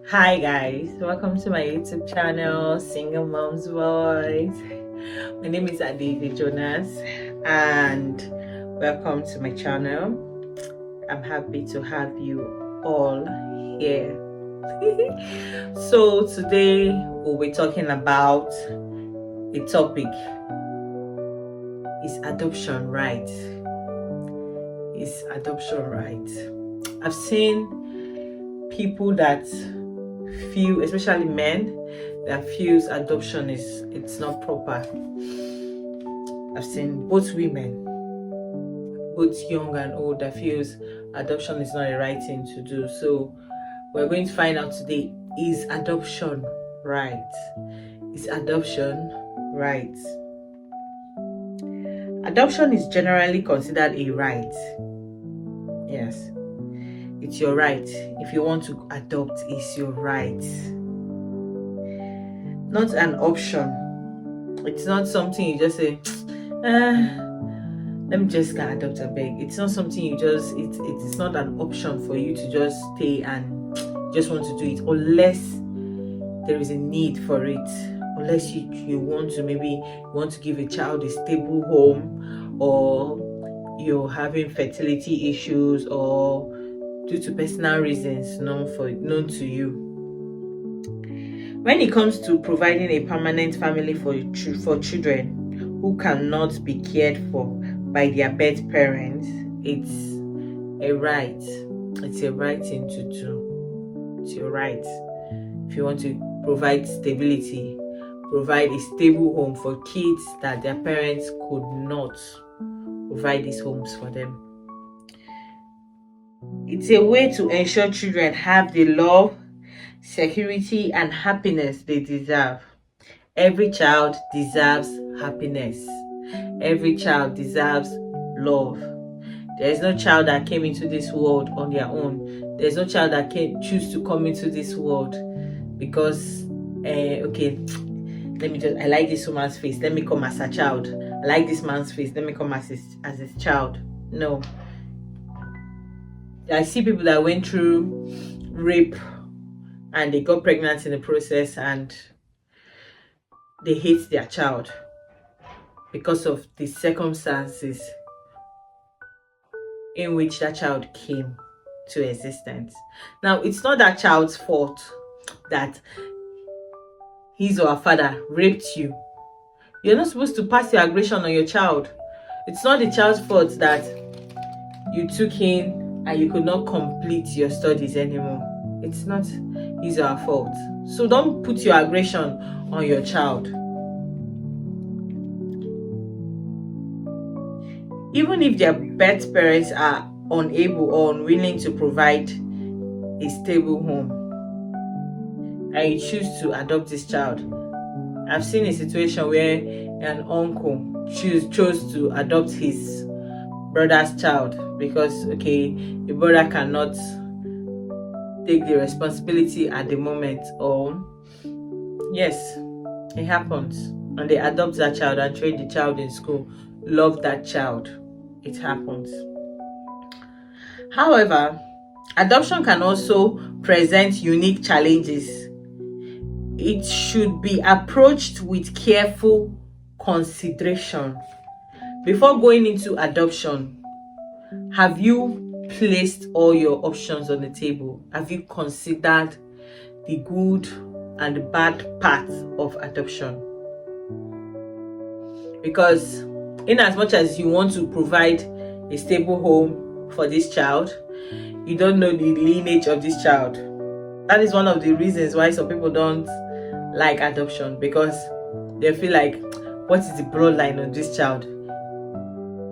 Hi guys, welcome to my YouTube channel, Single Mom's Voice. My name is Aditi Jonas and welcome to my channel. I'm happy to have you all here. So today we'll be talking about a topic. Is adoption right? Is adoption right? I've seen people that feel, especially men, that feels adoption it's not proper. I've seen both women, both young and old, that feels adoption is not the right thing to do. So we're going to find out today, is adoption right? Is adoption right? Adoption is generally considered a right. Yes, it's your right. If you want to adopt, it's your right, not an option. It's not something you just say, let me just get adopt a beg. It's not something you just, it's not an option for you to just stay and just want to do it, unless there is a need for it, unless you want to, maybe want to give a child a stable home, or you're having fertility issues, or due to personal reasons known to you. When it comes to providing a permanent family for children who cannot be cared for by their birth parents, it's a right. It's a right thing to do. It's your right. If you want to provide stability, provide a stable home for kids that their parents could not provide these homes for them. It's a way to ensure children have the love, security, and happiness they deserve. Every child deserves happiness. Every child deserves love. There is no child that came into this world on their own. There's no child that can choose to come into this world because, okay, I like this woman's face, let me come as a child. I like this man's face, let me come as his child. No. I see people that went through rape and they got pregnant in the process and they hate their child because of the circumstances in which that child came to existence. Now, it's not that child's fault that his or her father raped you. You're not supposed to pass your aggression on your child. It's not the child's fault that you took in and you could not complete your studies anymore. It's not his or her fault. So don't put your aggression on your child. Even if their birth parents are unable or unwilling to provide a stable home and you choose to adopt this child. I've seen a situation where an uncle chose to adopt his brother's child because, okay, the brother cannot take the responsibility at the moment, or yes, it happens, and they adopt that child and train the child in school, love that child. It happens. However, adoption can also present unique challenges. It should be approached with careful consideration. Before going into adoption, have you placed all your options on the table? Have you considered the good and the bad parts of adoption? Because in as much as you want to provide a stable home for this child, you don't know the lineage of this child. That is one of the reasons why some people don't like adoption, because they feel like, what is the bloodline of this child?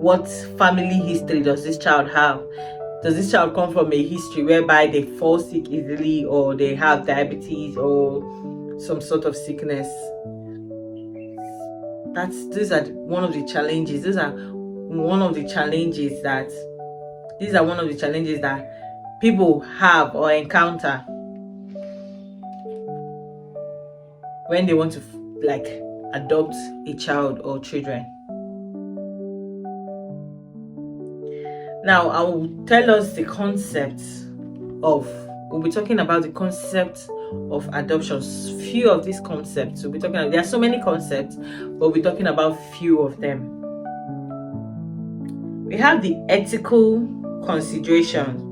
What family history does this child have? Does this child come from a history whereby they fall sick easily, or they have diabetes or some sort of sickness? These are one of the challenges that people have or encounter when they want to adopt a child or children. Now, I will tell us we'll be talking about the concept of adoptions. Few of these concepts we'll be talking about. There are so many concepts, but we're talking about few of them. We have the ethical considerations.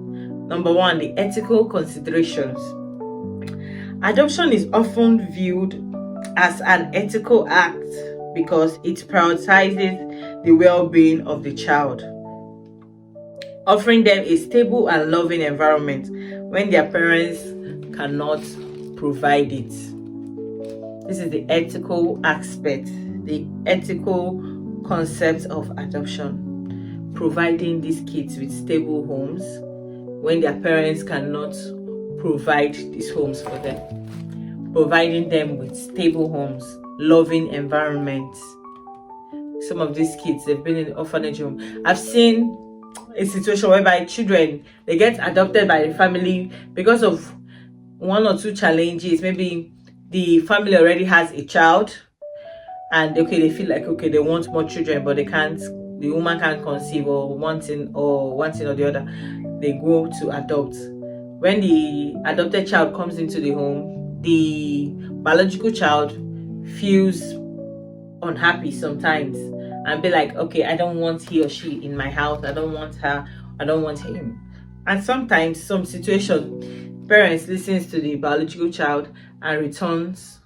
Number one, the ethical considerations. Adoption is often viewed as an ethical act because it prioritizes the well-being of the child, offering them a stable and loving environment when their parents cannot provide it. This is the ethical aspect, the ethical concept of adoption, providing these kids with stable homes when their parents cannot provide these homes for them, providing them with stable homes, loving environments. Some of these kids, they've been in the orphanage home. I've seen a situation whereby children, they get adopted by the family because of one or two challenges. Maybe the family already has a child and they feel like they want more children, but they can't, the woman can't conceive, or one thing or the other. They go to adopt. When the adopted child comes into the home, the biological child feels unhappy sometimes and be like, I don't want he or she in my house, I don't want her, I don't want him. And sometimes, some situation, parents listens to the biological child and returns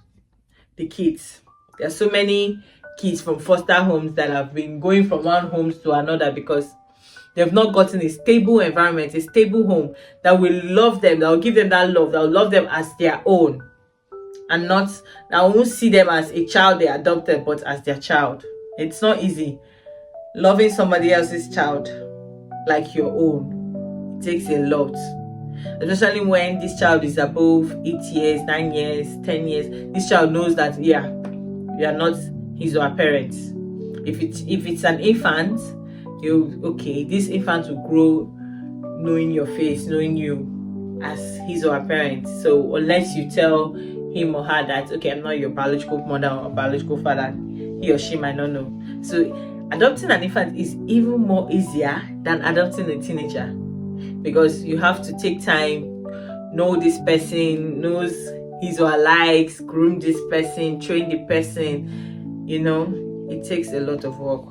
the kids. There are so many kids from foster homes that have been going from one home to another because they've not gotten a stable environment, a stable home that will love them, that will give them that love, that will love them as their own, and not, that won't see them as a child they adopted, but as their child. It's not easy loving somebody else's child like your own. It takes a lot, especially when this child is above 8 years, 9 years, 10 years. This child knows that you are not his or her parents. If it's an infant, this infant will grow knowing your face, knowing you as his or her parents. So unless you tell him or her that I'm not your biological mother or biological father, he or she might not know. So adopting an infant is even more easier than adopting a teenager, because you have to take time, know this person, knows his or her likes, groom this person, train the person. It takes a lot of work.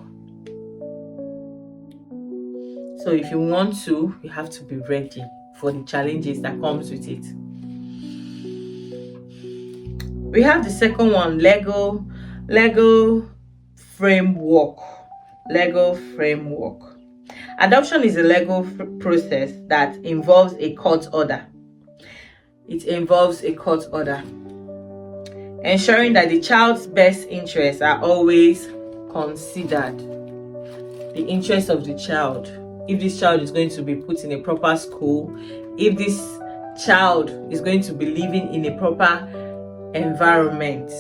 So if you want to, you have to be ready for the challenges that comes with it. We have the second one, Lego framework. Lego framework. Adoption is a legal process that involves a court order. It involves a court order, ensuring that the child's best interests are always considered. The interests of the child. If this child is going to be put in a proper school, if this child is going to be living in a proper environment.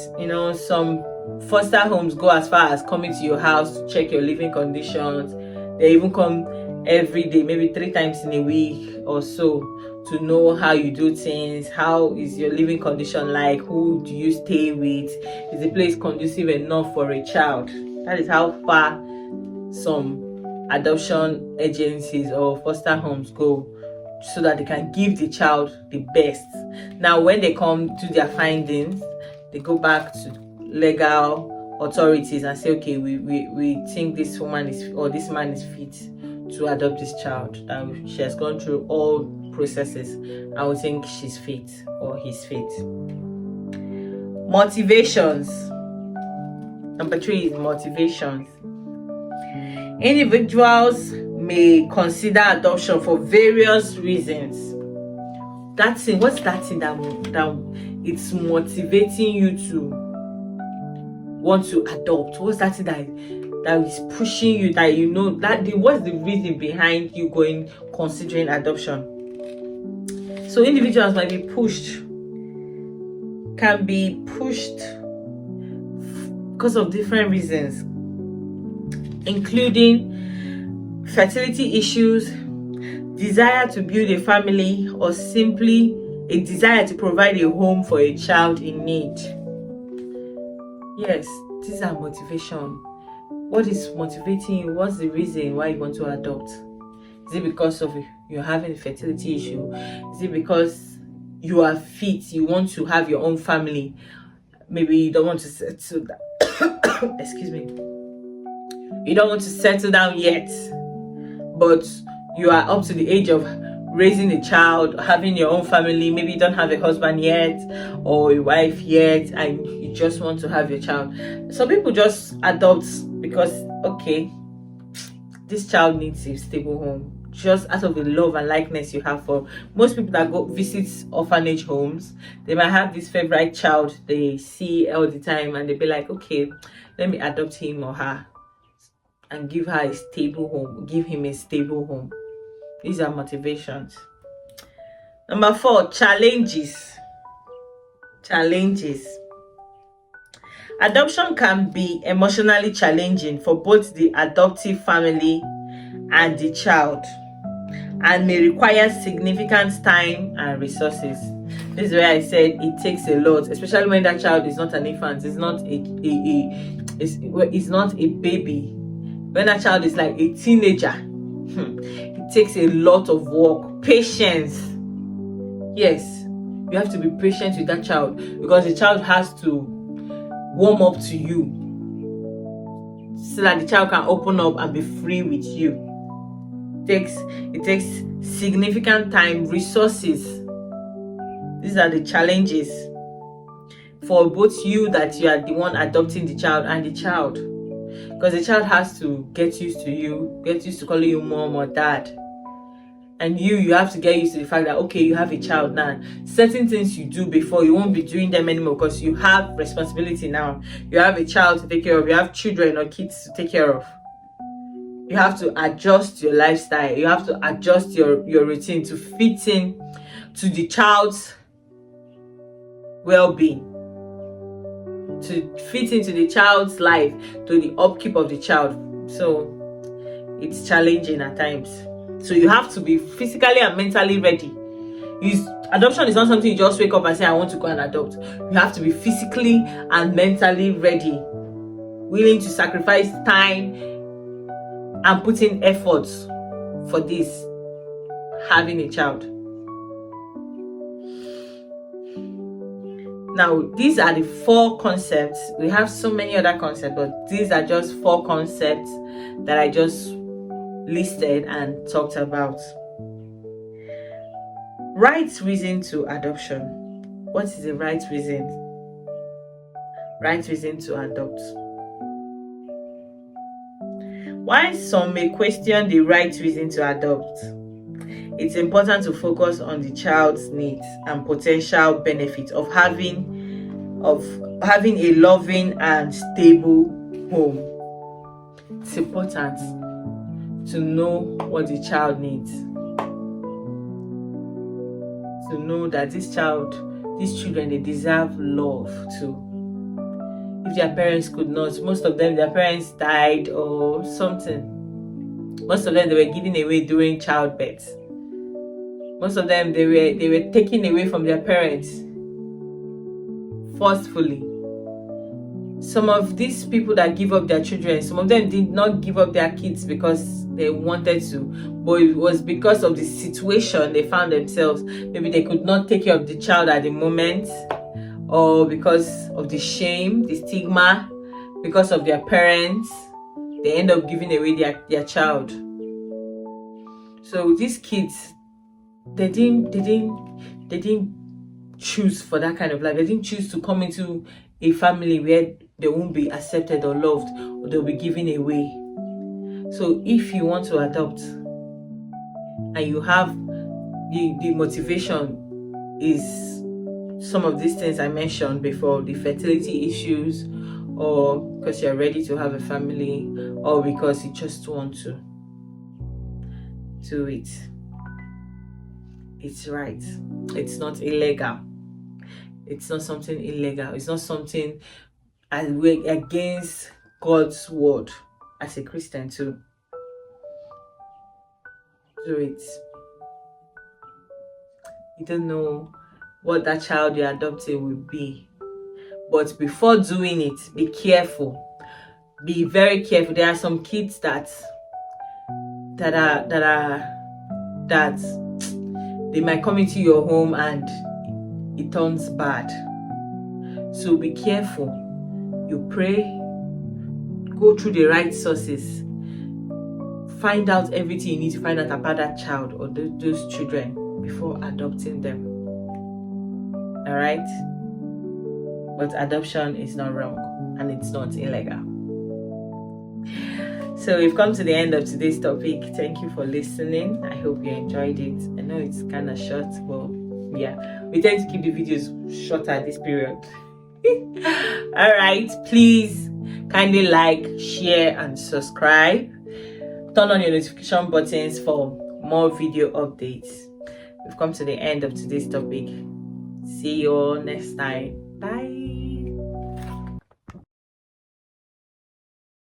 Some foster homes go as far as coming to your house to check your living conditions. They even come every day, maybe 3 times in a week or so, to know how you do things. How is your living condition like? Who do you stay with? Is the place conducive enough for a child? That is how far some adoption agencies or foster homes go, so that they can give the child the best. Now, when they come to their findings, they go back to legal authorities and say, we think this woman is, or this man is fit to adopt this child. She has gone through all processes, and we think she's fit or he's fit. Motivations. Number 3 is motivations. Individuals may consider adoption for various reasons. What's that thing that it's motivating you to want to adopt? What's that thing that is pushing you, that what's the reason behind you considering adoption? So individuals might be can be pushed because of different reasons, including fertility issues, desire to build a family, or simply a desire to provide a home for a child in need. Yes, these are motivation. What is motivating you? What's the reason why you want to adopt? Is it because of you're having a fertility issue? Is it because you are fit, you want to have your own family, maybe you don't want to settle down excuse me, you don't want to settle down yet, but you are up to the age of raising a child, having your own family, maybe you don't have a husband yet or a wife yet, and you just want to have your child. Some people just adopt because, okay, this child needs a stable home, just out of the love and likeness you have for. Most people that go visit orphanage homes, they might have this favorite child they see all the time, and they be like, okay, let me adopt him or her and give her a stable home, give him a stable home. These are motivations. Number 4, challenges. Adoption can be emotionally challenging for both the adoptive family and the child, and may require significant time and resources. This is where I said it takes a lot, especially when that child is not an infant, it's not it's not a baby. When that child is like a teenager, it takes a lot of work, patience. Yes, you have to be patient with that child, because the child has to warm up to you so that the child can open up and be free with you. It takes significant time, resources. These are the challenges for both you, that you are the one adopting the child, and the child, because the child has to get used to you, get used to calling you mom or dad. And you have to get used to the fact that, okay, you have a child now. Certain things you do before, you won't be doing them anymore because you have responsibility now. You have a child to take care of. You have children or kids to take care of. You have to adjust your lifestyle. You have to adjust your routine to fit in to the child's well-being, to fit into the child's life, to the upkeep of the child. So it's challenging at times. So you have to be physically and mentally ready. Adoption is not something you just wake up and say, I want to go and adopt. You have to be physically and mentally ready, willing to sacrifice time and put in efforts for this, having a child. Now, these are the 4 concepts. We have so many other concepts, but these are just 4 concepts that I just listed and talked about. Right reason to adoption. What is the right reason? Right reason to adopt. While some may question the right reason to adopt, it's important to focus on the child's needs and potential benefits of having a loving and stable home. It's important to know what the child needs. To know that these children, they deserve love too. If their parents could not, most of them, their parents died or something. Most of them, they were given away during childbirth. Most of them, they were taken away from their parents forcefully. Some of these people that give up their children, some of them did not give up their kids because they wanted to, but it was because of the situation they found themselves. Maybe they could not take care of the child at the moment, or because of the shame, the stigma, because of their parents, they end up giving away their child. So these kids, they didn't choose for that kind of life. They didn't choose to come into a family where they won't be accepted or loved, or they'll be given away. So if you want to adopt and you have the motivation is some of these things I mentioned before, the fertility issues, or because you're ready to have a family, or because you just want to do it, it's right. It's not illegal. It's not something illegal. It's not something against God's word as a Christian too. Do it. You don't know what that child you're adopting will be, but before doing it, be careful. Be very careful. There are some kids that they might come into your home and it turns bad. So be careful. You pray, go through the right sources, find out everything you need to find out about that child or those children before adopting them. All right? But adoption is not wrong and it's not illegal. So we've come to the end of today's topic. Thank you for listening. I hope you enjoyed it. I know it's kind of short, but yeah, we tend to keep the videos shorter at this period. All right, please kindly like, share, and subscribe. Turn on your notification buttons for more video updates. We've come to the end of today's topic. See you all next time. Bye.